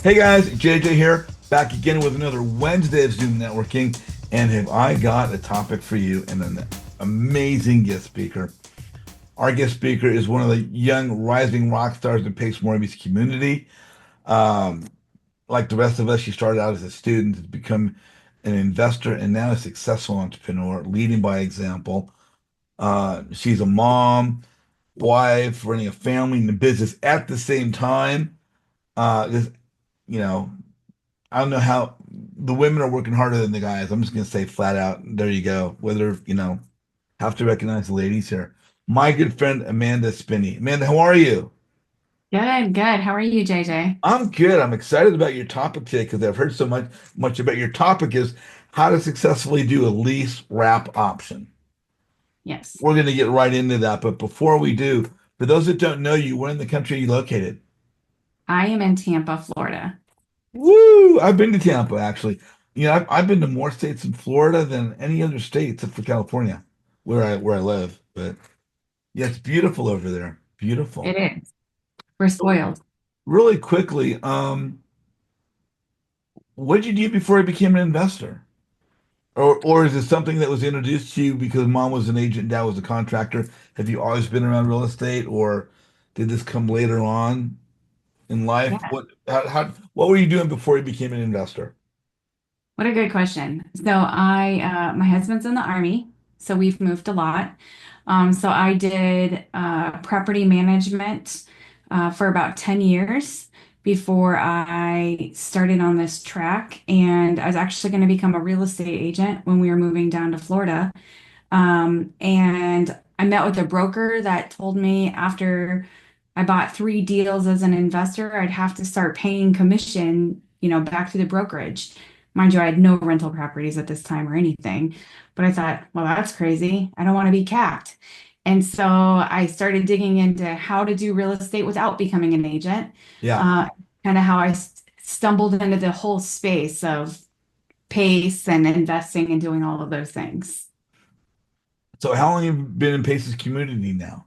Hey guys, JJ here, back again with another Wednesday of Zoom networking. And have I got a topic for you and an amazing guest speaker. Our guest speaker is one of the young rising rock stars in Pace Morby's community. Um, like the rest of us, she started out as a student, has become an investor, and now a successful entrepreneur, leading by example. She's a mom, wife, running a family and a business at the same time. Just, you know, I don't know how the women are working harder than the guys. I'm just gonna say flat out, there you go. Whether, have to recognize the ladies here. My good friend Amanda Spinney. Amanda, how are you? Good, good. How are you, JJ? I'm good. I'm excited about your topic today because I've heard so much about your topic is how to successfully do a lease wrap option. Yes, We're gonna get right into that, but before we do, for those that don't know you, where in the country are you located? I am in Tampa, Florida. Woo! I've been to Tampa actually. I've been to more states in Florida than any other state except for California, where I live. But yeah, it's beautiful over there. It Beautiful. is. We're spoiled. Really quickly, what did you do before you became an investor? Or is it something that was introduced to you because mom was an agent, dad was a contractor? Have you always been around real estate, or did this come later on in life? Yeah. What were you doing before you became an investor? What a good question. My husband's in the Army, so we've moved a lot. So I did property management for about 10 years before I started on this track. And I was actually going to become a real estate agent when we were moving down to Florida. And I met with a broker that told me after I bought three deals as an investor, I'd have to start paying commission, back to the brokerage. Mind you, I had no rental properties at this time or anything, but I thought, well, that's crazy. I don't want to be capped. And so I started digging into how to do real estate without becoming an agent, Yeah. uh, kind of how I stumbled into the whole space of pace and investing and doing all of those things. So how long have you been in Pace's community now?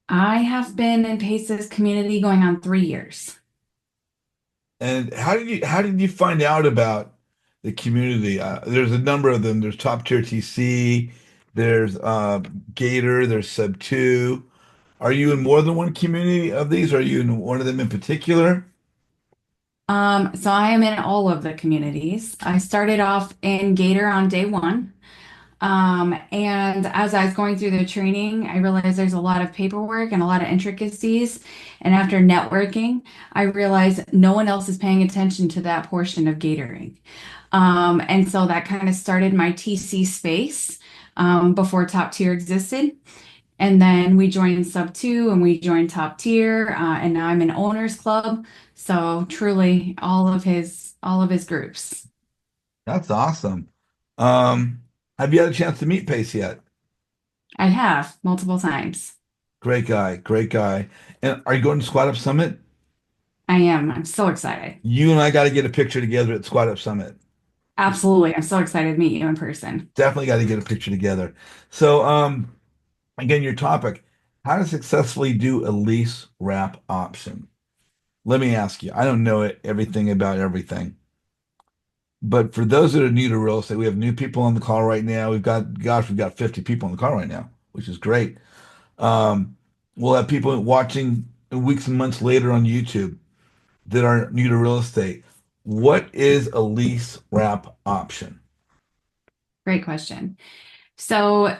I have been in Pace's community going on 3 years. And how did you find out about the community? There's a number of them. There's Top Tier TC, there's Gator, there's Sub 2. Are you in more than one community of these? Are you in one of them in particular? So I am in all of the communities. I started off in Gator on day one. And as I was going through the training, I realized there's a lot of paperwork and a lot of intricacies. And after networking, I realized no one else is paying attention to that portion of Gatoring. And so that kind of started my TC space before top tier existed. And then we joined sub two and we joined top tier. And now I'm in owners club. So truly all of his groups. That's awesome. Um, have you had a chance to meet Pace yet? I have multiple times. Great guy, great guy. And are you going to Squat Up Summit? I am. I'm so excited. You and I got to get a picture together at Squat Up Summit. Absolutely. I'm so excited to meet you in person. Definitely got to get a picture together. So, again, your topic, how to successfully do a lease wrap option. Let me ask you, I don't know everything about everything, but for those that are new to real estate, we have new people on the call right now. We've got 50 people on the call right now, which is great. Um, we'll have people watching weeks and months later on YouTube that are new to real estate. What is a lease wrap option? Great question. So,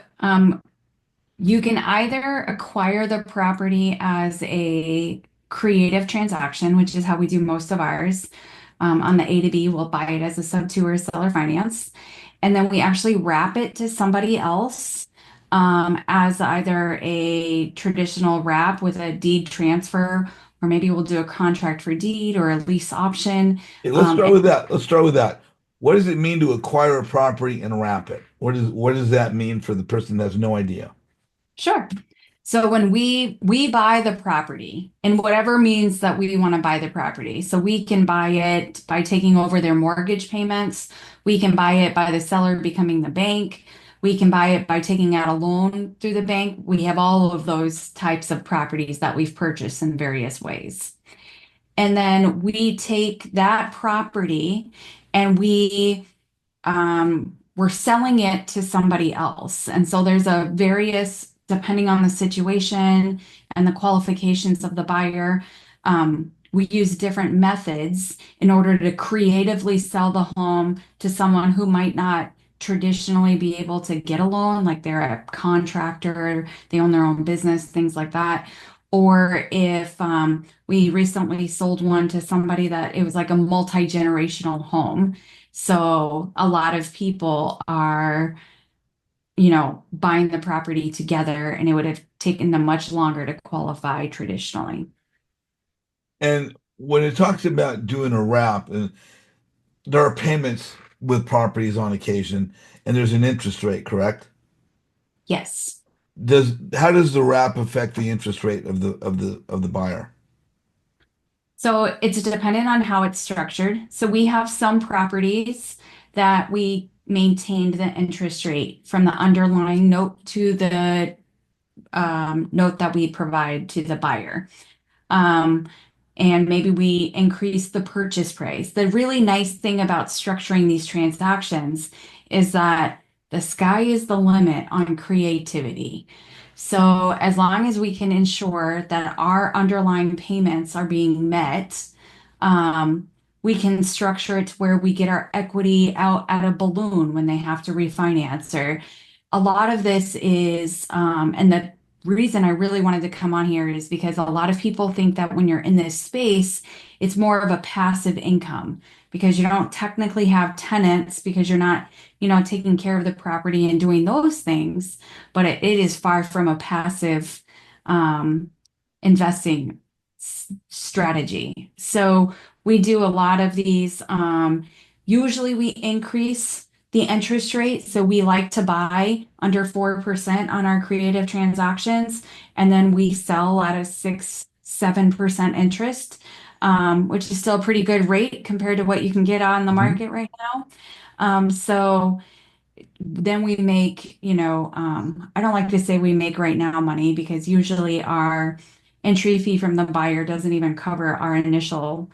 you can either acquire the property as a creative transaction, which is how we do most of ours. On the A to B, we'll buy it as a sub two or seller finance. And then we actually wrap it to somebody else as either a traditional wrap with a deed transfer, or maybe we'll do a contract for deed or a lease option. Okay, let's Um, start with that. Let's start with that. What does it mean to acquire a property and wrap it? What does that mean for the person that has no idea? Sure. So when we buy the property in whatever means that we want to buy the property. So we can buy it by taking over their mortgage payments. We can buy it by the seller becoming the bank. We can buy it by taking out a loan through the bank. We have all of those types of properties that we've purchased in various ways. And then we take that property and we're selling it to somebody else. And so there's a various, depending on the situation and the qualifications of the buyer, we use different methods in order to creatively sell the home to someone who might not traditionally be able to get a loan, like they're a contractor, they own their own business, things like that. Or if we recently sold one to somebody that it was like a multi-generational home. So a lot of people are, buying the property together, and it would have taken them much longer to qualify traditionally. And when it talks about doing a wrap, there are payments with properties on occasion, and there's an interest rate, correct? Yes. Does how does the wrap affect the interest rate of the buyer? So it's dependent on how it's structured. So we have some properties that we maintained the interest rate from the underlying note to the note that we provide to the buyer. Um, and maybe we increase the purchase price. The really nice thing about structuring these transactions is that the sky is the limit on creativity. So as long as we can ensure that our underlying payments are being met, um, we can structure it to where we get our equity out at a balloon when they have to refinance. Or a lot of this is, and the reason I really wanted to come on here is because a lot of people think that when you're in this space, it's more of a passive income because you don't technically have tenants because you're not, taking care of the property and doing those things, but it is far from a passive um, investing strategy. So we do a lot of these. Usually we increase the interest rate. So we like to buy under 4% on our creative transactions, and then we sell at a 6, 7% interest, which is still a pretty good rate compared to what you can get on the Mhm. market right now. So then we make, I don't like to say we make right now money because usually our entry fee from the buyer doesn't even cover our initial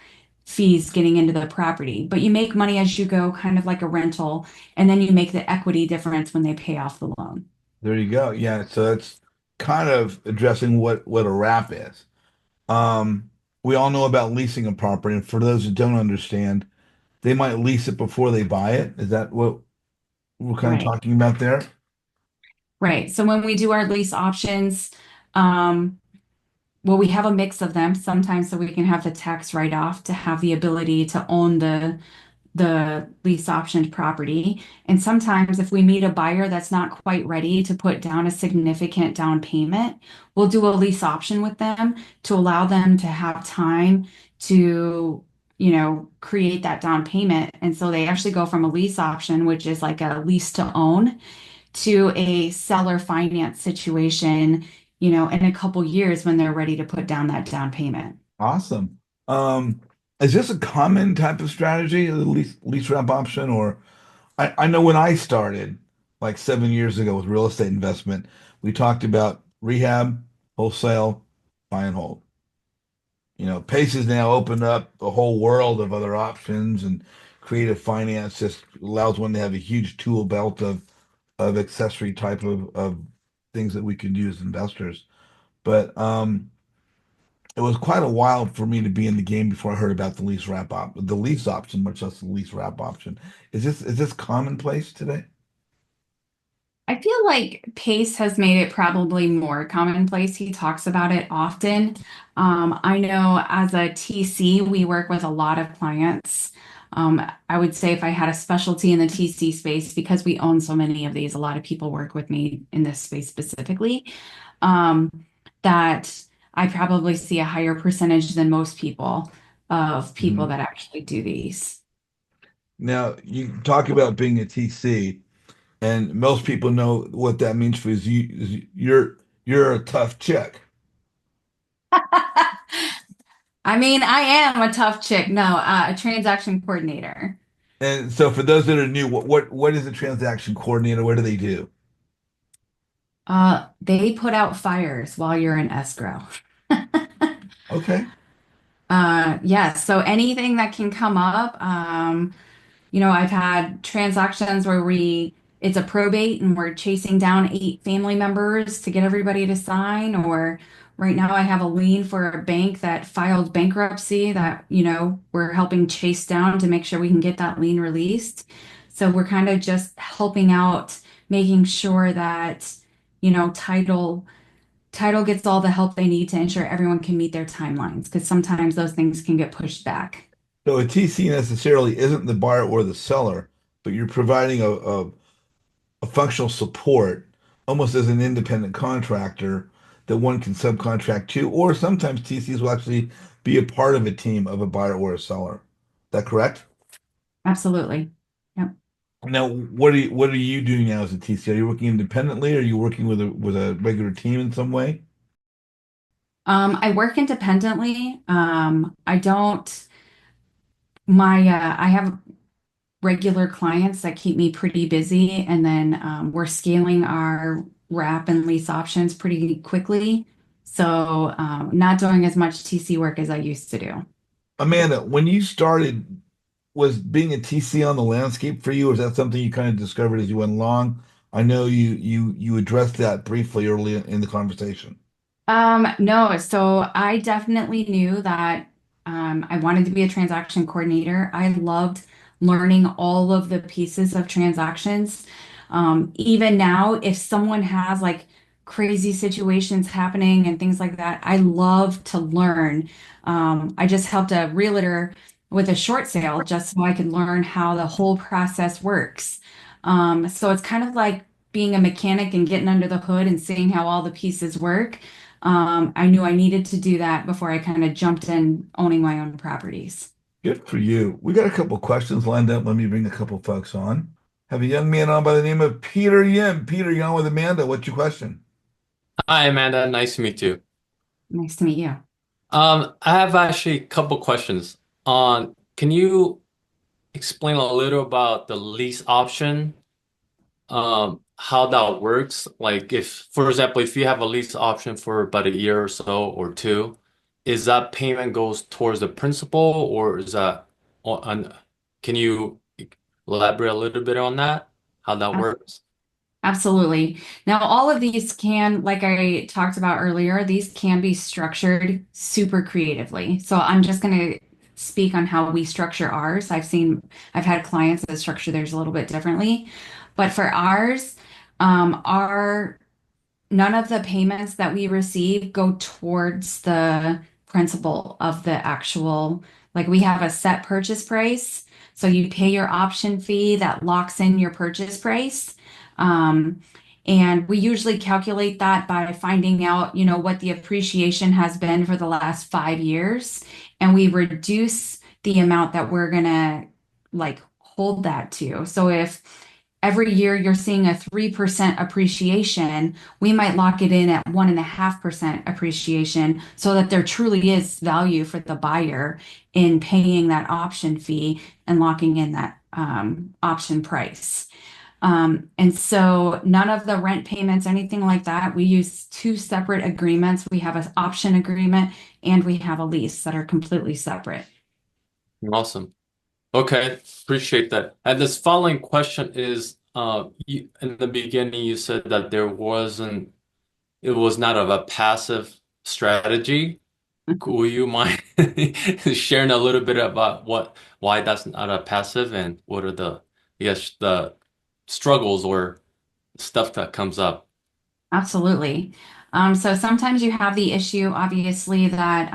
fees getting into the property. But you make money as you go, kind of like a rental, and then you make the equity difference when they pay off the loan. There you go. Yeah, so that's kind of addressing what a wrap is. Um, we all know about leasing a property, and for those who don't understand, they might lease it before they buy it. Is that what we're kind of Right. talking about there? Right. So when we do our lease options, um, well, we have a mix of them sometimes so we can have the tax write-off to have the ability to own the lease optioned property. And sometimes if we meet a buyer that's not quite ready to put down a significant down payment, we'll do a lease option with them to allow them to have time to, create that down payment. And so they actually go from a lease option, which is like a lease to own, to a seller finance situation, in a couple years when they're ready to put down that down payment. Awesome. Um, is this a common type of strategy, the lease wrap option, or I know when I started like 7 years ago with real estate investment, we talked about rehab, wholesale, buy and hold. Pace has now opened up a whole world of other options, and creative finance just allows one to have a huge tool belt of accessory type of things that we can do as investors. But it was quite a while for me to be in the game before I heard about the lease option, much less the lease wrap option. Is this commonplace today? I feel like Pace has made it probably more commonplace. He talks about it often. I know as a TC, we work with a lot of clients. I would say if I had a specialty in the TC space, because we own so many of these, a lot of people work with me in this space specifically, um, that I probably see a higher percentage than most people of people Mhm. that actually do these. Now, you talk about being a TC, and most people know what that means for you. You're a tough chick. I mean, I am a tough chick. No, a transaction coordinator. And so for those that are new, what is a transaction coordinator? What do they do? They put out fires while you're in escrow. Okay. Yeah, so anything that can come up, I've had transactions where it's a probate and we're chasing down 8 family members to get everybody to sign, or right now I have a lien for a bank that filed bankruptcy that, we're helping chase down to make sure we can get that lien released. So we're kind of just helping out, making sure that, title gets all the help they need to ensure everyone can meet their timelines, because sometimes those things can get pushed back. So a TC necessarily isn't the buyer or the seller, but you're providing a functional support almost as an independent contractor that one can subcontract to, or sometimes TCs will actually be a part of a team of a buyer or a seller. Is that correct? Absolutely. Yep. Now, what are you doing now as a TC? Are you working independently? Or are you working with a regular team in some way? I work independently. I don't, I have regular clients that keep me pretty busy, and then we're scaling our wrap and lease options pretty quickly. So, not doing as much TC work as I used to do. Amanda, when you started, was being a TC on the landscape for you, or is that something you kind of discovered as you went along? I know you addressed that briefly early in the conversation. No, so I definitely knew that I wanted to be a transaction coordinator. I loved learning all of the pieces of transactions. Even now, if someone has like crazy situations happening and things like that, I love to learn. I just helped a realtor with a short sale just so I could learn how the whole process works. So it's kind of like being a mechanic and getting under the hood and seeing how all the pieces work. I knew I needed to do that before I kind of jumped in owning my own properties. Good for you. We got a couple questions lined up. Let me bring a couple folks on. Have a young man on by the name of Peter Yim. Peter, you're on with Amanda. What's your question? Hi, Amanda. Nice to meet you. Nice to meet you. I have actually a couple questions. Can you explain a little about the lease option, how that works? Like if, for example, if you have a lease option for about a year or so or two, is that payment goes towards the principal or is that on, can you elaborate a little bit on that? How that works? Absolutely. Now, all of these can, like I talked about earlier, these can be structured super creatively. So I'm just going to speak on how we structure ours. I've had clients that structure theirs a little bit differently. But for ours, our none of the payments that we receive go towards the principal of the actual, like we have a set purchase price. So you pay your option fee that locks in your purchase price. Um, and we usually calculate that by finding out, what the appreciation has been for the last 5 years. And we reduce the amount that we're gonna like hold that to. So if every year you're seeing a 3% appreciation, we might lock it in at 1.5% appreciation so that there truly is value for the buyer in paying that option fee and locking in that option price. And so none of the rent payments, anything like that, we use two separate agreements. We have an option agreement and we have a lease that are completely separate. Awesome. Okay, appreciate that. And this following question is, in the beginning, you said that it was not of a passive strategy. Will you mind sharing a little bit about why that's not a passive and what are the struggles or stuff that comes up? Absolutely. So sometimes you have the issue, obviously, that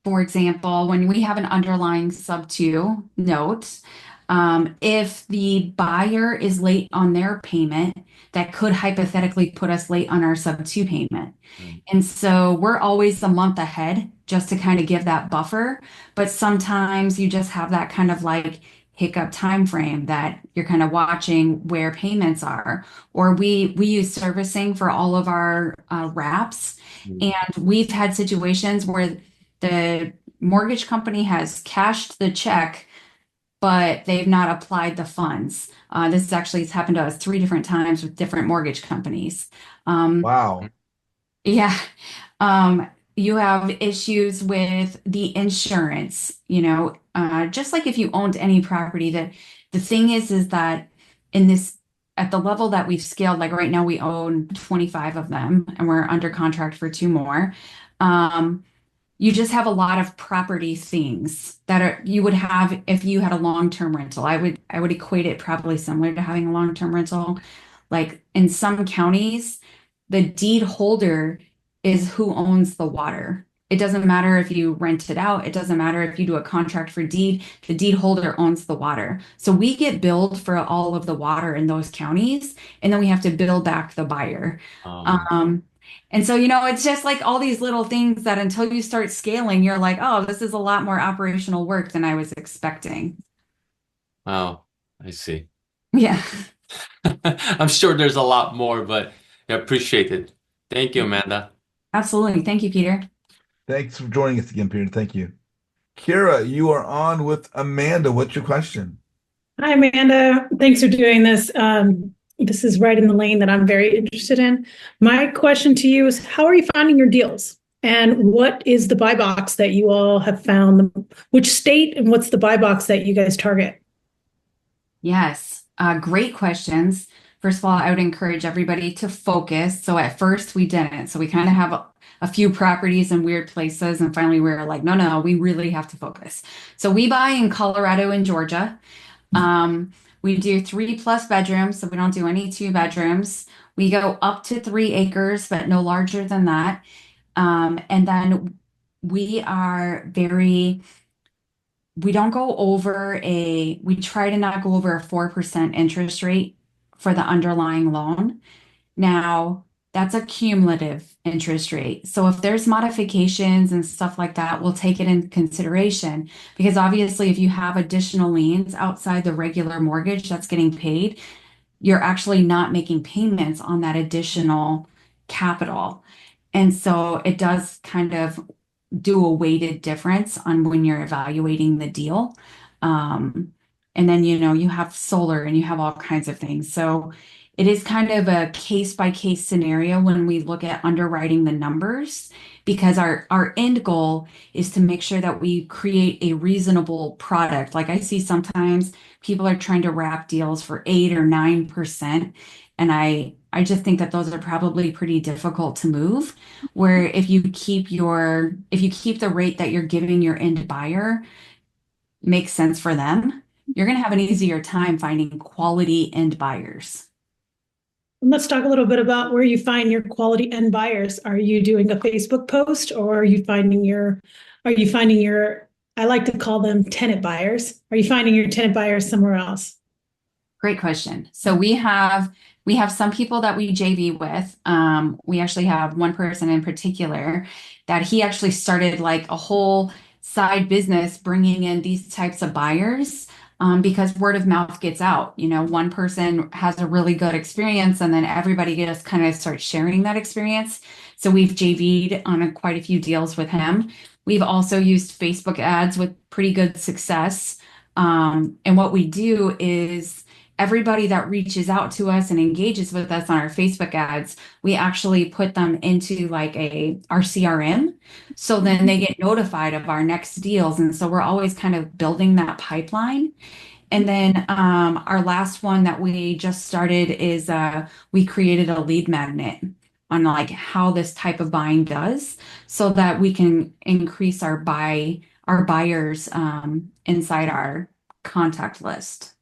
for example, when we have an underlying sub two note, if the buyer is late on their payment, that could hypothetically put us late on our sub two payment. Mm. And so we're always a month ahead just to kind of give that buffer. But sometimes you just have that kind of like hiccup time frame that you're kind of watching where payments are. Or we use servicing for all of our wraps. Mm. And we've had situations where the mortgage company has cashed the check, but they've not applied the funds. This actually has happened to us 3 different times with different mortgage companies. Um, Wow. yeah. Um, you have issues with the insurance, just like if you owned any property. The thing is that in this at the level that we've scaled, like right now we own 25 of them and we're under contract for two more. Um, you just have a lot of property things that you would have if you had a long-term rental. I would equate it probably similar to having a long-term rental. Like in some counties, the deed holder is who owns the water. It doesn't matter if you rent it out. It doesn't matter if you do a contract for deed. The deed holder owns the water. So we get billed for all of the water in those counties, and then we have to bill back the buyer. Um, Um, and so, it's just like all these little things that until you start scaling, you're like, oh, this is a lot more operational work than I was expecting. wow, I see. Yeah, I'm sure there's a lot more, but I appreciate it. Thank you, Amanda. absolutely. Thank you, Peter. Thanks for joining us again, Peter. Thank you. Kira, you are on with Amanda. What's your question? Hi, Amanda. Thanks for doing this. This is right in the lane that I'm very interested in. My question to you is, how are you finding your deals? And what is the buy box that you all have found? Which state and what's the buy box that you guys target? Yes, great questions. First of all, I would encourage everybody to focus. So at first we didn't. So we kind of have a few properties in weird places. And finally we were like, no, no, we really have to focus. So we buy in Colorado and Georgia. We do 3+ bedrooms, so we don't do any 2 bedrooms. We go up to 3 acres, but no larger than that. And then we are very, we don't go over we try to not go over a 4% interest rate for the underlying loan. Now, that's a cumulative interest rate. So if there's modifications and stuff like that, we'll take it into consideration because obviously if you have additional liens outside the regular mortgage that's getting paid, you're actually not making payments on that additional capital. And so it does kind of do a weighted difference on when you're evaluating the deal. And then, you have solar and you have all kinds of things. So it is kind of a case by case scenario when we look at underwriting the numbers, because our end goal is to make sure that we create a reasonable product. Like I see sometimes people are trying to wrap deals for 8 or 9%. And I just think that those are probably pretty difficult to move. Where if you keep the rate that you're giving your end buyer makes sense for them, you're going to have an easier time finding quality end buyers. Let's talk a little bit about where you find your quality end buyers. Are you doing a Facebook post or are you finding your, I like to call them tenant buyers. Are you finding your tenant buyers somewhere else? Great question. So we have some people that we JV with. We actually have one person in particular that he actually started like a whole side business bringing in these types of buyers, because word of mouth gets out. One person has a really good experience and then everybody just kind of starts sharing that experience. So we've JV'd on quite a few deals with him. We've also used Facebook ads with pretty good success. And what we do is everybody that reaches out to us and engages with us on our Facebook ads, we actually put them into like our CRM. So then they get notified of our next deals. And so we're always kind of building that pipeline. And then our last one that we just started is we created a lead magnet on like how this type of buying does so that we can increase our buyers inside our contact list.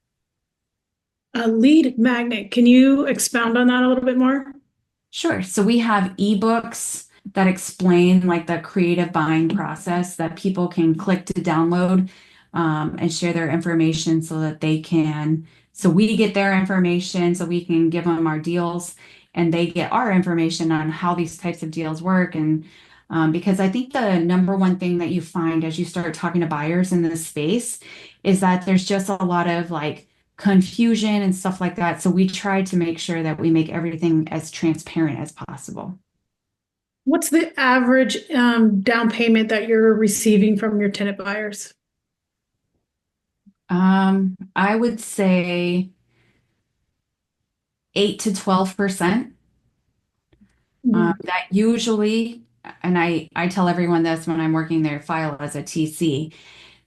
A lead magnet. Can you expound on that a little bit more? Sure. So we have ebooks that explain like the creative buying process that people can click to download, and share their information so that so we get their information so we can give them our deals and they get our information on how these types of deals work. And because I think the number one thing that you find as you start talking to buyers in this space is that there's just a lot of like confusion and stuff like that. So we try to make sure that we make everything as transparent as possible. What's the average down payment that you're receiving from your tenant buyers? I would say 8 to 12%. That usually and I tell everyone this when I'm working their file as a TC,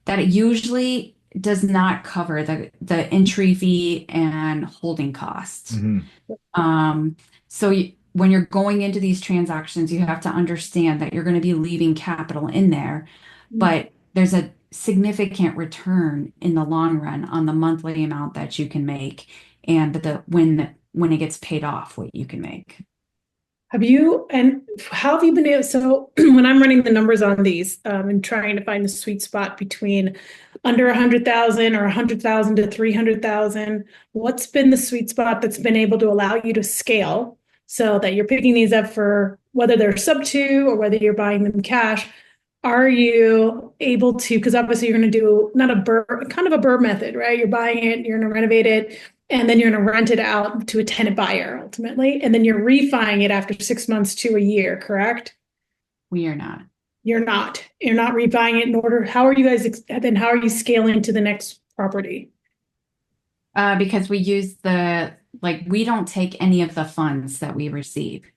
that it usually does not cover the entry fee and holding costs. Mhm. So when you're going into these transactions, you have to understand that you're going to be leaving capital in there, but there's a significant return in the long run on the monthly amount that you can make and when it gets paid off, what you can make. How have you been able, so when I'm running the numbers on these, and trying to find the sweet spot between under 100,000 or 100,000 to 300,000, what's been the sweet spot that's been able to allow you to scale so that you're picking these up for whether they're sub two or whether you're buying them cash? Are you able to, because obviously you're going to do not a kind of a burr method, right? You're buying it, you're going to renovate it, and then you're going to rent it out to a tenant buyer ultimately, and then you're refining it after 6 months to a year, correct? We are not. You're not refining it in order. How are you guys, then how are you scaling to the next property? Because we use we don't take any of the funds that we receive.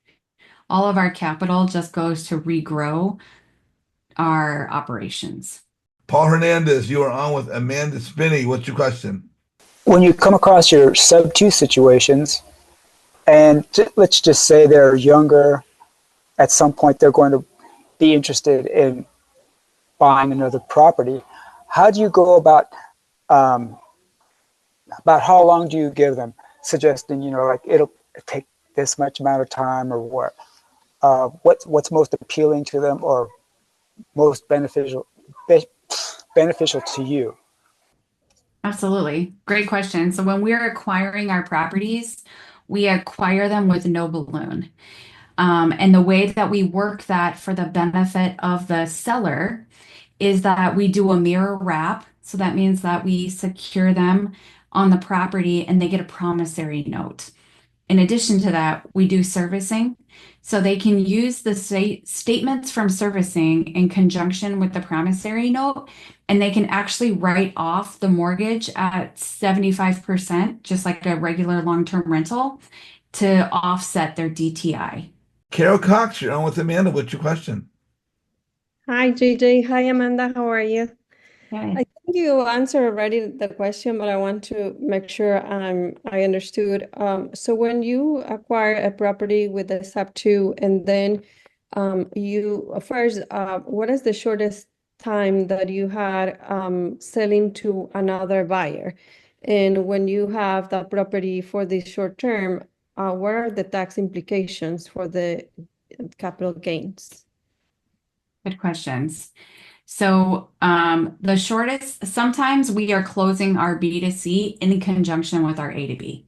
All of our capital just goes to regrow our operations. Paul Hernandez, you are on with Amanda Spinney. What's your question? When you come across your sub two situations, and let's just say they're younger, at some point they're going to be interested in buying another property. How do you go about how long do you give them, suggesting, like it'll take this much amount of time, or what? What's most appealing to them or most beneficial to you? Absolutely. Great question. So when we're acquiring our properties, we acquire them with no balloon. And the way that we work that for the benefit of the seller is that we do a mirror wrap. So that means that we secure them on the property and they get a promissory note. In addition to that, we do servicing. So they can use the statements from servicing in conjunction with the promissory note, and they can actually write off the mortgage at 75%, just like a regular long-term rental, to offset their DTI. Carol Cox, you're on with Amanda. What's your question? Hi, JJ. Hi, Amanda. How are you? Okay. I think you answered already the question, but I want to make sure I understood. So when you acquire a property with a sub two, and then you first, what is the shortest time that you had selling to another buyer? And when you have that property for the short term, what are the tax implications for the capital gains? Good questions. So the shortest, sometimes we are closing our B2C in conjunction with our A to B.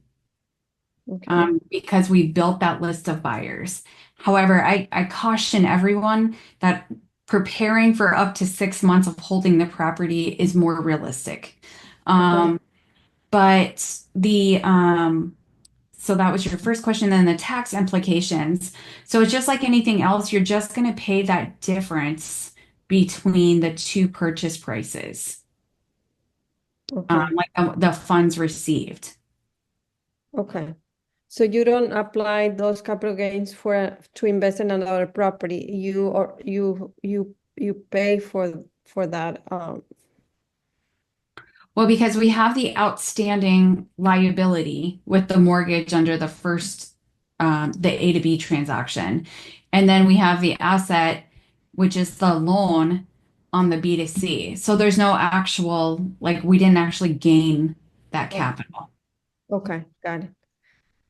Okay. Because we built that list of buyers. However, I caution everyone that preparing for up to 6 months of holding the property is more realistic. But so that was your first question. Then the tax implications. So it's just like anything else, you're just going to pay that difference between the two purchase prices, Okay. like the funds received. Okay. So you don't apply those capital gains to invest in another property. You pay for that. Well, because we have the outstanding liability with the mortgage under the first, the A to B transaction. And then we have the asset, which is the loan on the B to C. So there's no actual, we didn't actually gain that capital. Okay, got it.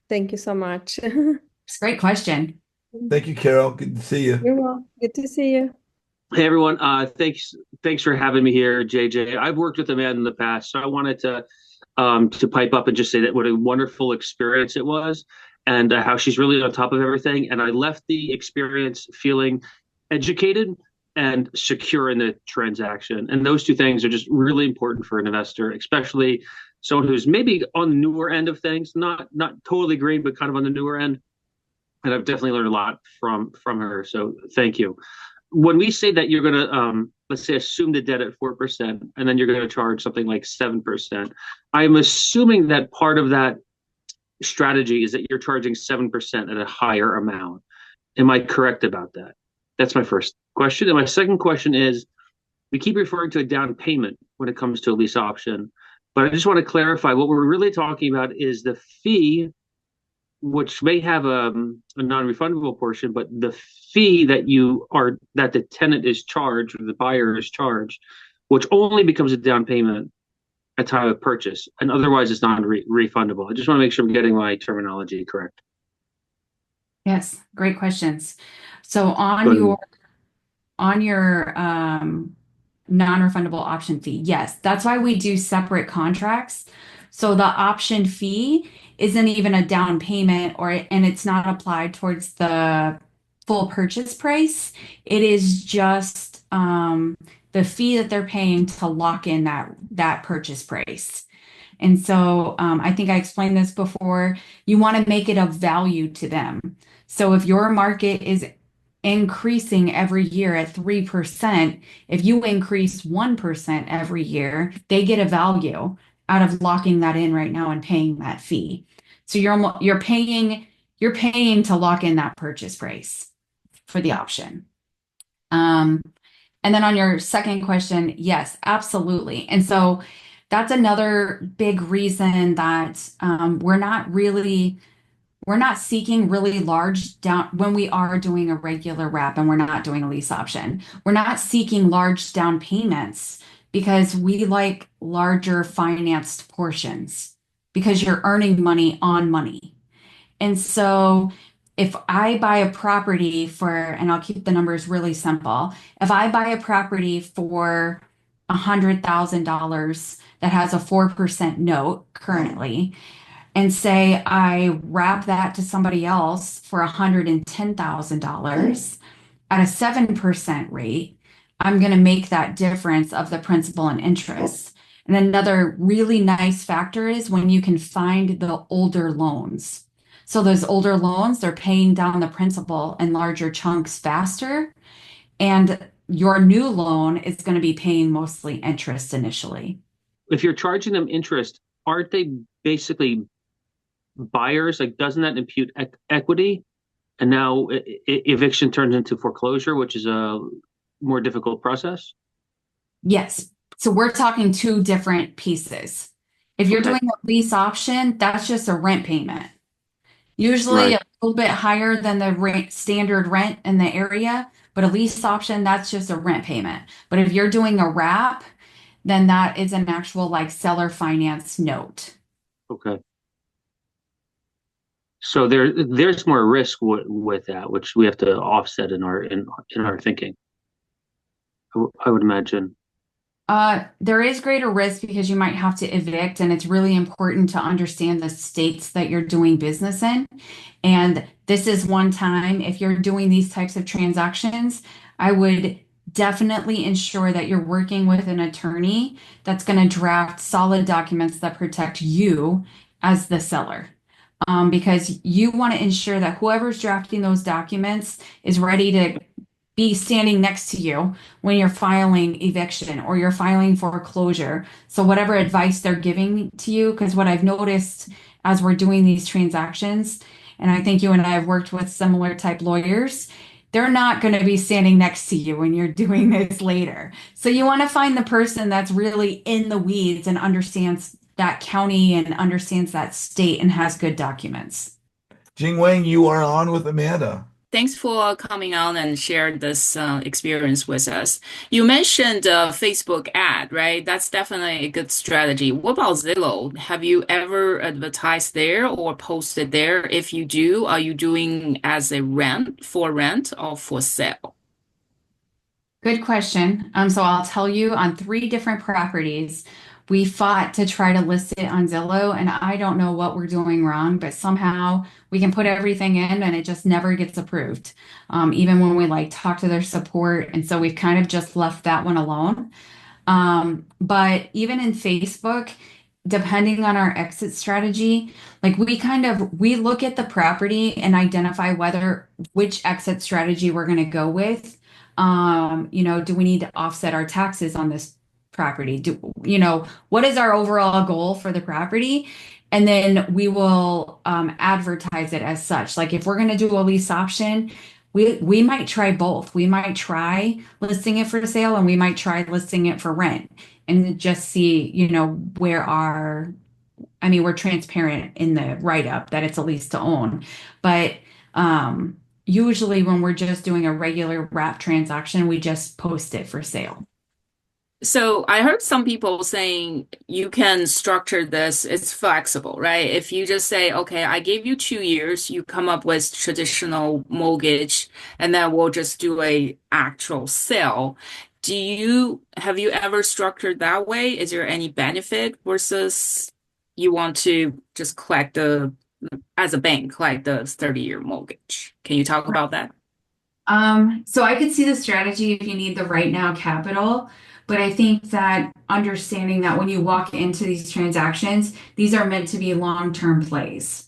Thank you so much. It's a great question. Thank you, Carol. Good to see you. You're welcome. Good to see you. Hey everyone, thanks for having me here, JJ. I've worked with Amanda in the past, so I wanted to pipe up and just say that what a wonderful experience it was, and how she's really on top of everything. And I left the experience feeling educated and secure in the transaction. And those two things are just really important for an investor, especially someone who's maybe on the newer end of things, not totally green, but kind of on the newer end. And I've definitely learned a lot from her. So thank you. When we say that you're going to, let's say, assume the debt at 4%, and then you're going to charge something like 7%, I'm assuming that part of that strategy is that you're charging 7% at a higher amount. Am I correct about that? That's my first question. And my second question is, we keep referring to a down payment when it comes to a lease option, but I just want to clarify what we're really talking about is the fee, which may have a non-refundable portion, but the fee that the tenant is charged or the buyer is charged, which only becomes a down payment at time of purchase, and otherwise it's non-refundable. I just want to make sure I'm getting my terminology correct. Yes, great questions. So Go ahead. on your non-refundable option fee, yes, that's why we do separate contracts. So the option fee isn't even a down payment and it's not applied towards the full purchase price. It is just the fee that they're paying to lock in that purchase price. And so I think I explained this before. You want to make it of value to them. So if your market is increasing every year at 3%, if you increase 1% every year, they get a value out of locking that in right now and paying that fee. So you're paying to lock in that purchase price for the option. And then on your second question, yes, absolutely. And so that's another big reason that we're not seeking really large down when we are doing a regular wrap and we're not doing a lease option. We're not seeking large down payments because we like larger financed portions because you're earning money on money. And so if I buy a property and I'll keep the numbers really simple, if I buy a property for $100,000 that has a 4% note currently, and say I wrap that to somebody else for $110,000 at a 7% rate, I'm going to make that difference of the principal and interest. And another really nice factor is when you can find the older loans. So those older loans, they're paying down the principal in larger chunks faster. And your new loan is going to be paying mostly interest initially. If you're charging them interest, aren't they basically buyers? Like, doesn't that impute equity? And now eviction turns into foreclosure, which is a more difficult process. Yes. So we're talking two different pieces. If you're Okay. doing a lease option, that's just a rent payment. Usually Right. a little bit higher than the standard rent in the area, but a lease option, that's just a rent payment. But if you're doing a wrap, then that is an actual like seller finance note. Okay. So there's more risk with that, which we have to offset in our thinking. I would imagine. There is greater risk because you might have to evict, and it's really important to understand the states that you're doing business in. And this is one time, if you're doing these types of transactions, I would definitely ensure that you're working with an attorney that's going to draft solid documents that protect you as the seller. Because you want to ensure that whoever's drafting those documents is ready to be standing next to you when you're filing eviction or you're filing foreclosure. So whatever advice they're giving to you, because what I've noticed as we're doing these transactions, and I think you and I have worked with similar type lawyers, they're not going to be standing next to you when you're doing this later. So you want to find the person that's really in the weeds and understands that county and understands that state and has good documents. Jing Wang, you are on with Amanda. Thanks for coming on and share this experience with us. You mentioned Facebook ad, right? That's definitely a good strategy. What about Zillow? Have you ever advertised there or posted there? If you do, are you doing as a rent or for sale? Good question. So I'll tell you on 3 different properties, we fought to try to list it on Zillow, and I don't know what we're doing wrong, but somehow we can put everything in and it just never gets approved. Even when we like talk to their support. And so we've kind of just left that one alone. But even in Facebook, depending on our exit strategy, like we look at the property and identify which exit strategy we're going to go with. Do we need to offset our taxes on this property? What is our overall goal for the property? And then we will advertise it as such. Like if we're going to do a lease option, we might try both. We might try listing it for sale and we might try listing it for rent and just see, we're transparent in the write-up that it's a lease to own. But usually when we're just doing a regular wrap transaction, we just post it for sale. So I heard some people saying you can structure this, it's flexible, right? If you just say, okay, I gave you 2 years, you come up with traditional mortgage, and then we'll just do a actual sale. Have you ever structured that way? Is there any benefit versus you want to just as a bank, collect the 30-year mortgage? Can you talk about that? So I could see the strategy if you need the right now capital, but I think that understanding that when you walk into these transactions, these are meant to be long-term plays.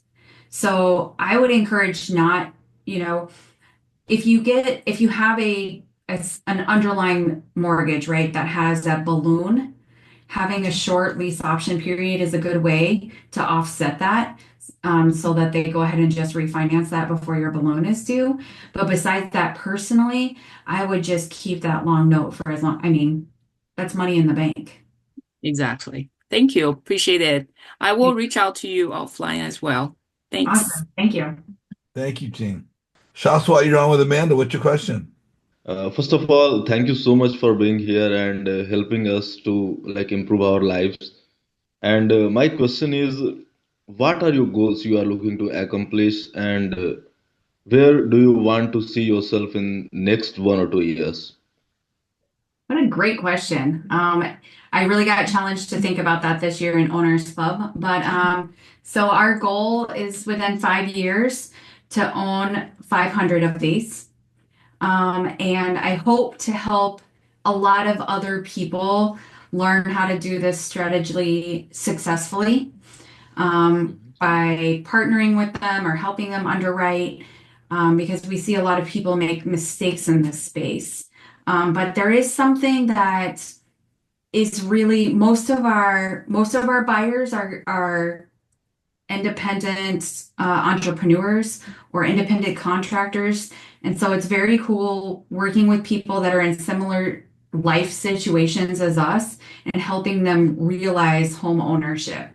So I would encourage not, if you have an underlying mortgage, right, that has a balloon, having a short lease option period is a good way to offset that. So that they go ahead and just refinance that before your balloon is due. But besides that, personally, I would just keep that long note for as long, that's money in the bank. Exactly. Thank you. Appreciate it. I will reach out to you offline as well. Thanks. Awesome. Thank you. Thank you, team. Shaswat, you're on with Amanda. What's your question? First of all, thank you so much for being here and helping us to improve our lives. And my question is, what are your goals you are looking to accomplish, and where do you want to see yourself in next 1 or 2 years? What a great question. I really got challenged to think about that this year in Owners Club. But so our goal is within 5 years to own 500 of these. And I hope to help a lot of other people learn how to do this strategy successfully by partnering with them or helping them underwrite, because we see a lot of people make mistakes in this space. But there is something that is really most of our buyers are independent entrepreneurs or independent contractors. And so it's very cool working with people that are in similar life situations as us and helping them realize home ownership.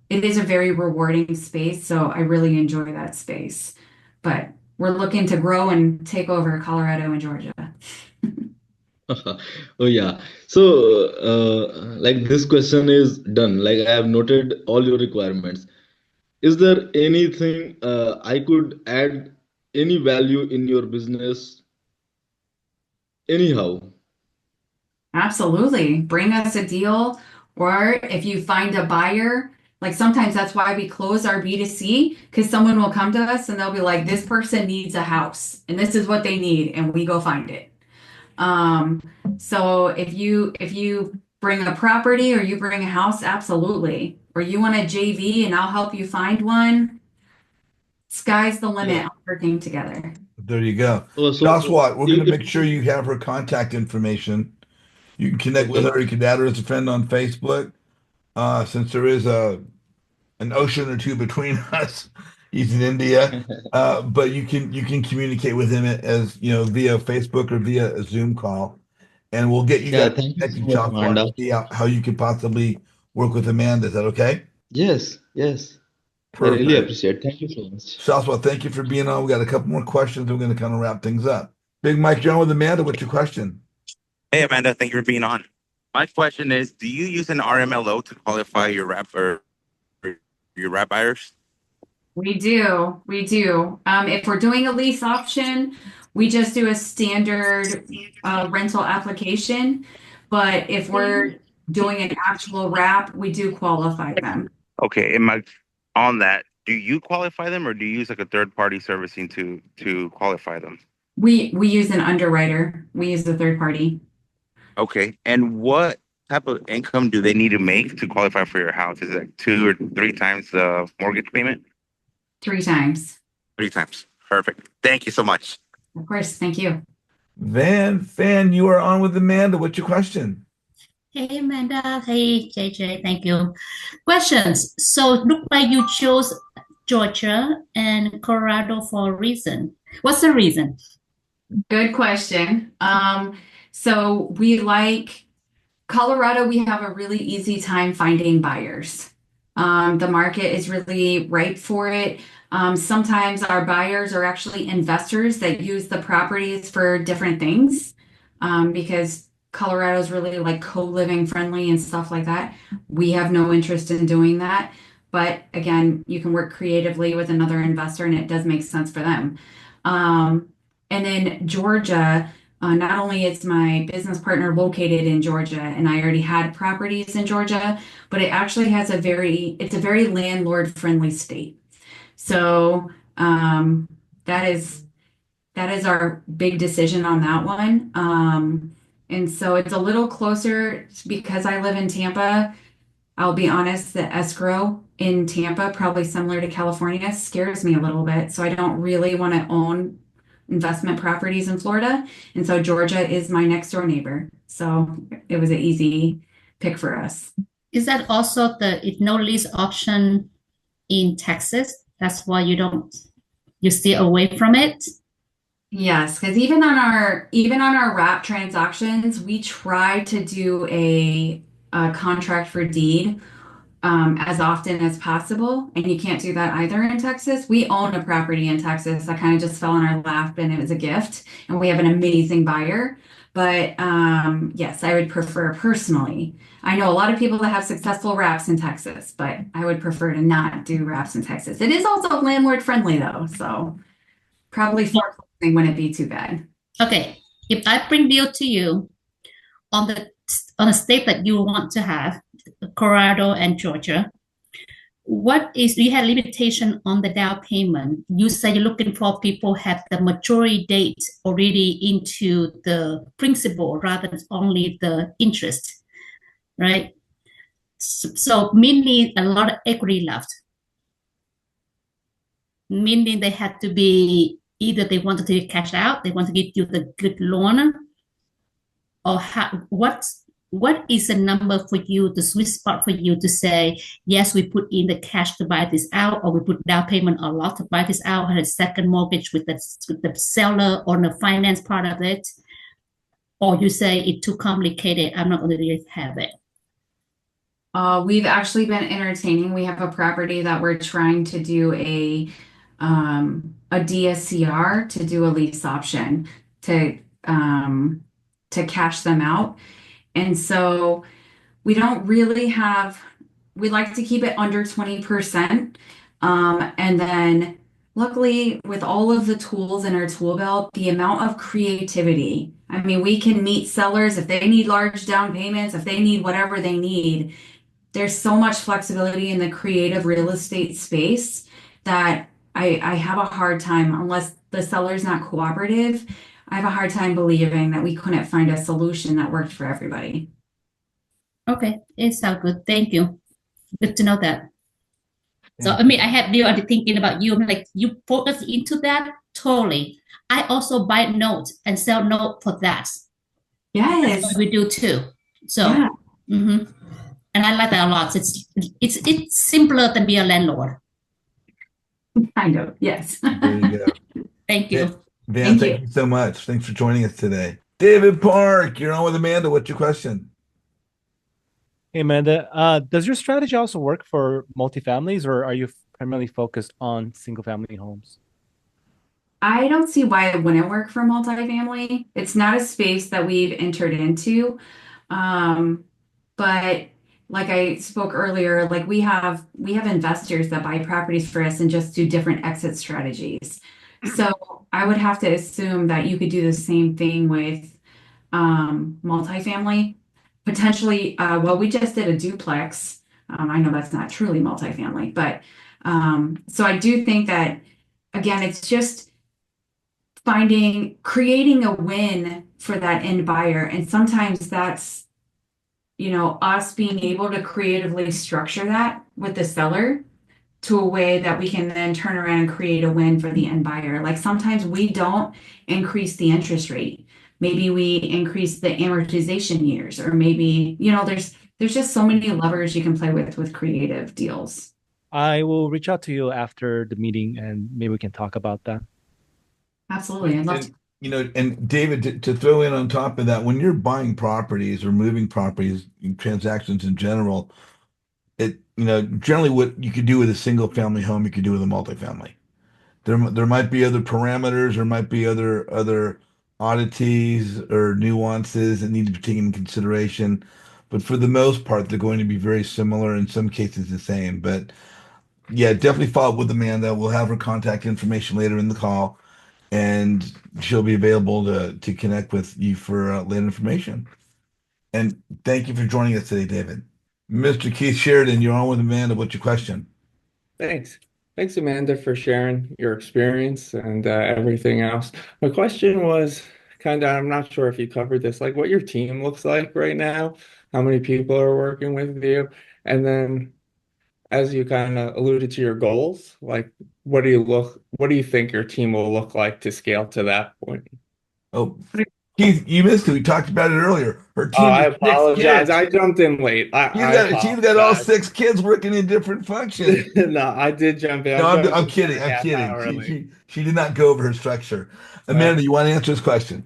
It is a very rewarding space, so I really enjoy that space. But we're looking to grow and take over Colorado and Georgia. Oh yeah. So this question is done. I have noted all your requirements. Is there anything I could add any value in your business anyhow? Absolutely. Bring us a deal, or if you find a buyer, sometimes that's why we close our B2C, because someone will come to us and they'll be like, this person needs a house and this is what they need, and we go find it. So if you bring a property or you bring a house, absolutely. Or you want a JV and I'll help you find one. Sky's the limit on working together. There you go. Oh, so Shaswat, we're going to make sure you have her contact information. You can connect with her. You can add her as a friend on Facebook. Since there is an ocean or two between us, he's in India. But you can communicate with him as via Facebook or via a Zoom call, and we'll get you guys thank you connected, so much, Shaswat, Amanda. and see how you can possibly work with Amanda. Is that okay? Yes. I really Perfect. appreciate. Thank you so much. Shaswat, thank you for being on. We got a couple more questions. We're going to kind of wrap things up. Big Mike, you're on with Amanda. What's your question? Hey, Amanda, thank you for being on. My question is, do you use an RMLO to qualify your wrap buyers? We do. If we're doing a lease option, we just do a standard rental application. But if we're doing an actual wrap, we do qualify them. Okay, on that, do you qualify them or do you use a third-party servicing to qualify them? We use an underwriter. We use the third party. Okay, and what type of income do they need to make to qualify for your house? Is it 2 or 3 times the mortgage payment? 3 times. 3 times. Perfect. Thank you so much. Of course. Thank you. Fan, you are on with Amanda. What's your question? Hey Amanda, hey JJ, thank you. Questions. So look like you chose Georgia and Colorado for a reason. What's the reason? Good question. So we like Colorado, we have a really easy time finding buyers. The market is really ripe for it. Sometimes our buyers are actually investors that use the properties for different things, because Colorado is really like co-living friendly and stuff like that. We have no interest in doing that. But again, you can work creatively with another investor and it does make sense for them. And then Georgia, not only is my business partner located in Georgia and I already had properties in Georgia, but it actually has it's a very landlord friendly state. So that is our big decision on that one. And so it's a little closer because I live in Tampa. I'll be honest, the escrow in Tampa, probably similar to California, scares me a little bit. So I don't really want to own investment properties in Florida. And so Georgia is my next door neighbor. So it was an easy pick for us. Is that also the no lease option in Texas? That's why you stay away from it? Yes, because even on our wrap transactions, we try to do a contract for deed as often as possible, and you can't do that either in Texas. We own a property in Texas that kind of just fell in our lap, and it was a gift, and we have an amazing buyer. But yes, I would prefer personally. I know a lot of people that have successful wraps in Texas, but I would prefer to not do wraps in Texas. It is also landlord friendly though, so probably foreclosing wouldn't be too bad. Okay, if I bring deal to you on a state that you want to have, Colorado and Georgia, you have limitation on the down payment. You say you're looking for people have the maturity date already into the principal rather than only the interest, right? So meaning a lot of equity left. Meaning they have to be either they want to take cash out, they want to give you the good loan, or what is the number for you, the sweet spot for you to say, yes, we put in the cash to buy this out, or we put down payment a lot to buy this out, and a second mortgage with the seller on the finance part of it, or you say it's too complicated, I'm not going to have it. We've actually been entertaining. We have a property that we're trying to do a DSCR to do a lease option to cash them out. And so we don't really we like to keep it under 20%. And then luckily with all of the tools in our tool belt, the amount of creativity, I mean, we can meet sellers if they need large down payments, if they need whatever they need. There's so much flexibility in the creative real estate space that I have a hard time, unless the seller's not cooperative, I have a hard time believing that we couldn't find a solution that worked for everybody. Okay, it sounds good. Thank you. Good to know that. So, I mean, I had you already thinking about you. I'm like, you focus into that totally. I also buy notes and sell note for that. Yes. That's what we do too. So, yeah. And I like that a lot. It's simpler than be a landlord. Kind of, yes. There you go. Thank you. Van, thank you so much. Thanks for joining us today. David Park, you're on with Amanda. What's your question? Hey, Amanda, does your strategy also work for multifamilies, or are you primarily focused on single-family homes? I don't see why it wouldn't work for multifamily. It's not a space that we've entered into. But like I spoke earlier, like we have investors that buy properties for us and just do different exit strategies. So I would have to assume that you could do the same thing with multifamily. Potentially, we just did a duplex. I know that's not truly multifamily, but so I do think that, again, it's just creating a win for that end buyer. And sometimes that's, us being able to creatively structure that with the seller to a way that we can then turn around and create a win for the end buyer. Like sometimes we don't increase the interest rate. Maybe we increase the amortization years, or maybe, there's just so many levers you can play with creative deals. I will reach out to you after the meeting and maybe we can talk about that. Absolutely. I'd love to. And David, to throw in on top of that, when you're buying properties or moving properties, transactions in general, generally what you could do with a single family home, you could do with a multifamily. There might be other parameters, there might be other oddities or nuances that need to be taken into consideration. But for the most part, they're going to be very similar, in some cases the same. But yeah, definitely follow up with Amanda. We'll have her contact information later in the call, and she'll be available to connect with you for later information. And thank you for joining us today, David. Mr. Keith Sheridan, you're on with Amanda. What's your question? Thanks. Thanks, Amanda, for sharing your experience and everything else. My question was kind of, I'm not sure if you covered this, like what your team looks like right now, how many people are working with you, and then as you kind of alluded to your goals, like what do you think your team will look like to scale to that point? Oh, Keith, you missed it. We talked about it earlier. Her Oh, team I is 6 kids. apologize. I jumped in late. She's got all 6 kids working in different functions. No, I did jump in. No, I jumped I'm in kidding. a I'm half kidding. hour late. She did not go over her structure. Amanda, you want to answer this question?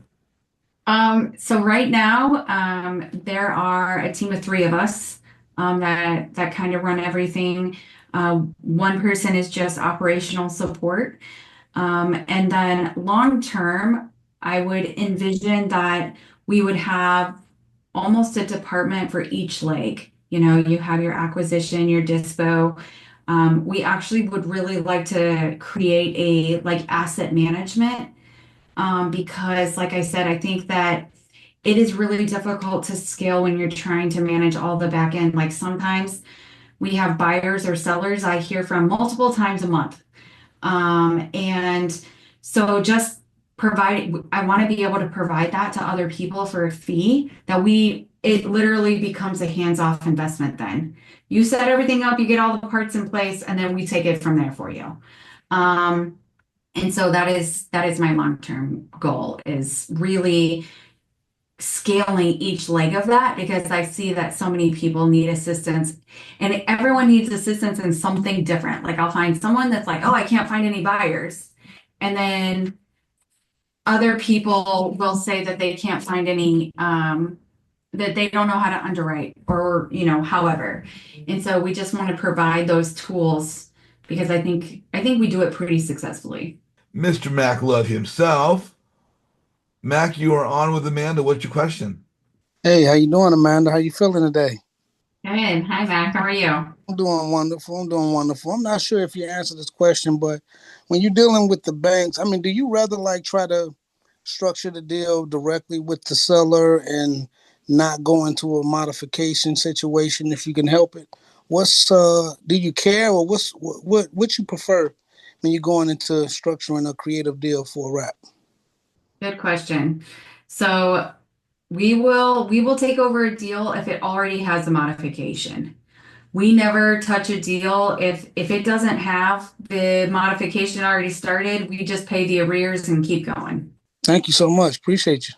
So right now, there are a team of 3 of us that kind of run everything. One person is just operational support. And then long term, I would envision that we would have almost a department for each leg. You have your acquisition, your dispo. We actually would really like to create a like asset management because, like I said, I think that it is really difficult to scale when you're trying to manage all the back end. Like sometimes we have buyers or sellers I hear from multiple times a month. And so just I want to be able to provide that to other people for a fee it literally becomes a hands-off investment then. You set everything up, you get all the parts in place, and then we take it from there for you. And so that is my long-term goal, is really scaling each leg of that, because I see that so many people need assistance and everyone needs assistance in something different. Like I'll find someone that's like, oh, I can't find any buyers. And then other people will say that they can't find any, that they don't know how to underwrite or, however. And so we just want to provide those tools because I think we do it pretty successfully. Mr. Mac Love himself. Mac, you are on with Amanda. What's your question? Hey, how you doing, Amanda? How you feeling today? Good. Hi, Mac. How are you? I'm doing wonderful. I'm not sure if you answered this question, but when you're dealing with the banks, I mean, do you rather like try to structure the deal directly with the seller and not go into a modification situation if you can help it? Do you care, or what you prefer when you're going into structuring a creative deal for a wrap? Good question. So we will take over a deal if it already has a modification. We never touch a deal if it doesn't have the modification already started. We just pay the arrears and keep going. Thank you so much. Appreciate you.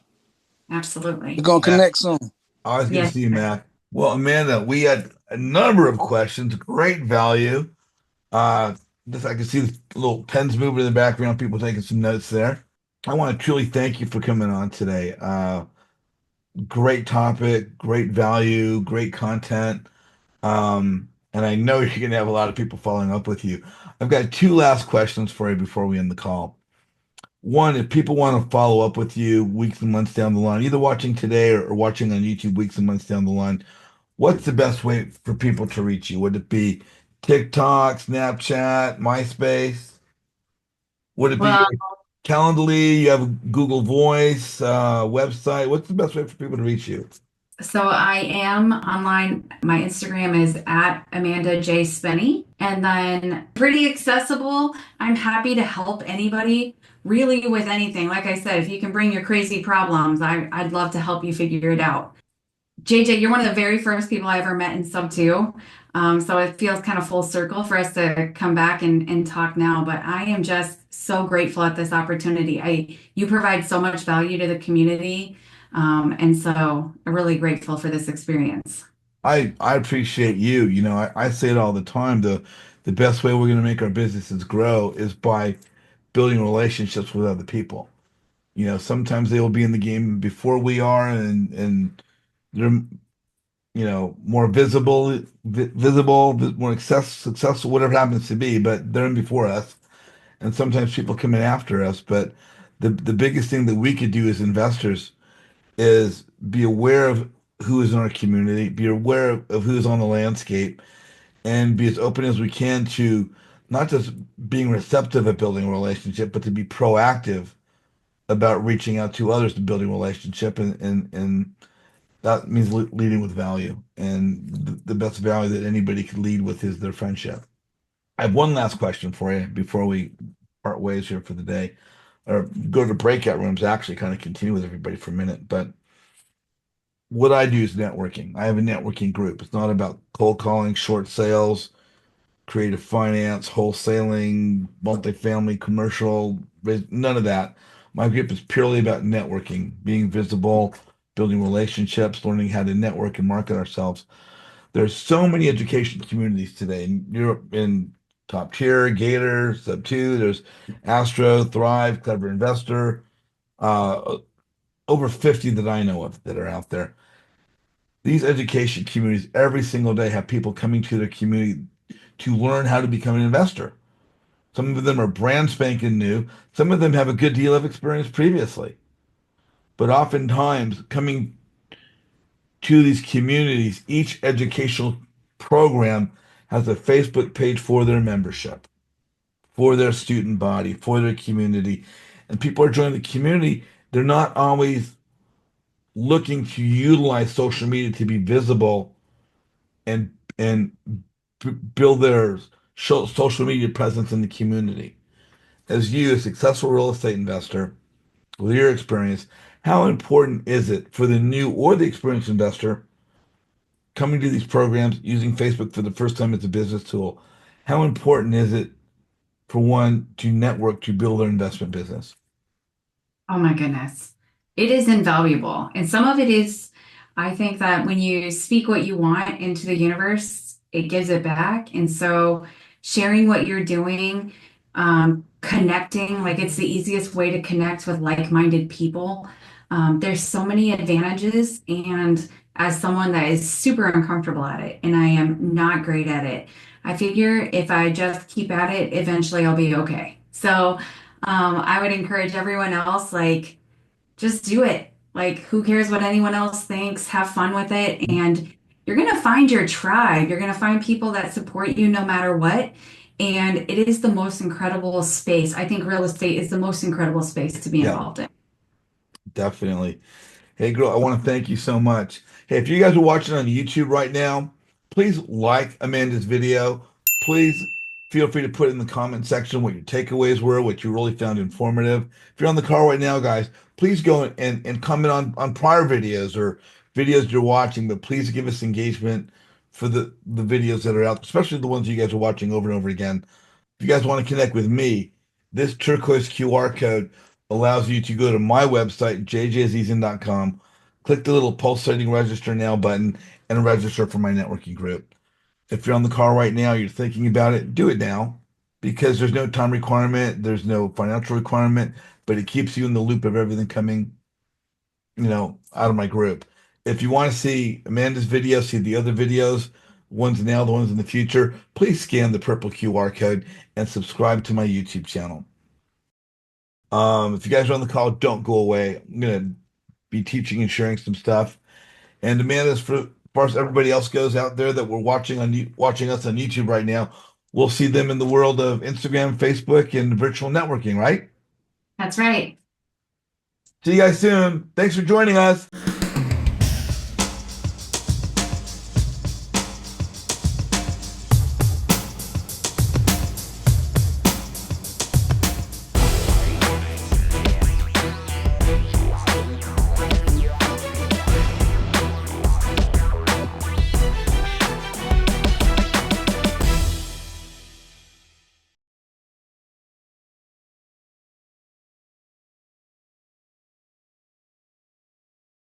Absolutely. We're gonna connect soon. Always good to see you, Mac. Well, Amanda, we had a number of questions, great value. I can see the little pens moving in the background, people taking some notes there. I want to truly thank you for coming on today. Great topic, great value, great content. And I know you're going to have a lot of people following up with you. I've got 2 last questions for you before we end the call. One, if people want to follow up with you weeks and months down the line, either watching today or watching on YouTube weeks and months down the line, what's the best way for people to reach you? Would it be TikTok, Snapchat, MySpace? Would it be Calendly? You have Google Voice, website? What's the best way for people to reach you? So I am online. My Instagram is at Amanda J. Spinney, and then pretty accessible. I'm happy to help anybody really with anything. Like I said, if you can bring your crazy problems, I'd love to help you figure it out. JJ, you're one of the very first people I ever met in Sub 2. So it feels kind of full circle for us to come back and talk now. But I am just so grateful at this opportunity. You provide so much value to the community. And so I'm really grateful for this experience. I appreciate you. I say it all the time. The the best way we're going to make our businesses grow is by building relationships with other people. Sometimes they will be in the game before we are, and they're more visible, more successful, whatever it happens to be, but they're in before us. And sometimes people come in after us. But the biggest thing that we could do as investors is be aware of who is in our community, be aware of who's on the landscape, and be as open as we can to not just being receptive at building a relationship, but to be proactive about reaching out to others to building a relationship. And that means leading with value. And the best value that anybody could lead with is their friendship. I have one last question for you before we part ways here for the day, or go to breakout rooms, actually kind of continue with everybody for a minute. But what I do is networking. I have a networking group. It's not about cold calling, short sales, creative finance, wholesaling, multifamily, commercial, none of that. My group is purely about networking, being visible, building relationships, learning how to network and market ourselves. There's so many education communities today in Europe, in Top Tier, Gator, Sub 2. There's Astro, Thrive, Clever Investor, over 50 that I know of that are out there. These education communities every single day have people coming to their community to learn how to become an investor. Some of them are brand spanking new. Some of them have a good deal of experience previously. But oftentimes, coming to these communities, each educational program has a Facebook page for their membership, for their student body, for their community. And people are joining the community. They're not always looking to utilize social media to be visible and build their social media presence in the community. As you, a successful real estate investor, with your experience, how important is it for the new or the experienced investor coming to these programs using Facebook for the first time as a business tool? How important is it for one to network to build their investment business? Oh my goodness. It is invaluable. And some of it is, I think that when you speak what you want into the universe, it gives it back. And so sharing what you're doing, connecting, like it's the easiest way to connect with like-minded people. There's so many advantages. And as someone that is super uncomfortable at it, and I am not great at it, I figure if I just keep at it, eventually I'll be okay. So I would encourage everyone else, like, just do it. Like, who cares what anyone else thinks? Have fun with it. And you're going to find your tribe. You're going to find people that support you no matter what. And it is the most incredible space. I think real estate is the most incredible space to be Yeah, involved in. definitely. Hey, girl, I want to thank you so much. Hey, if you guys are watching on YouTube right now, please like Amanda's video. Please feel free to put in the comment section what your takeaways were, what you really found informative. If you're on the call right now, guys, please go and comment on prior videos or videos you're watching, but please give us engagement for the videos that are out, especially the ones you guys are watching over and over again. If you guys want to connect with me, this turquoise QR code allows you to go to my website, jjazizian.com, click the little pulsating register now button, and register for my networking group. If you're on the call right now, you're thinking about it, do it now, because there's no time requirement, there's no financial requirement, but it keeps you in the loop of everything coming, out of my group. If you want to see Amanda's video, see the other videos, ones now, the ones in the future, please scan the purple QR code and subscribe to my YouTube channel. If you guys are on the call, don't go away. I'm gonna be teaching and sharing some stuff. And Amanda, as far as everybody else goes out there that we're watching us on YouTube right now, we'll see them in the world of Instagram, Facebook, and virtual networking, right? That's right. See you guys soon. Thanks for joining us.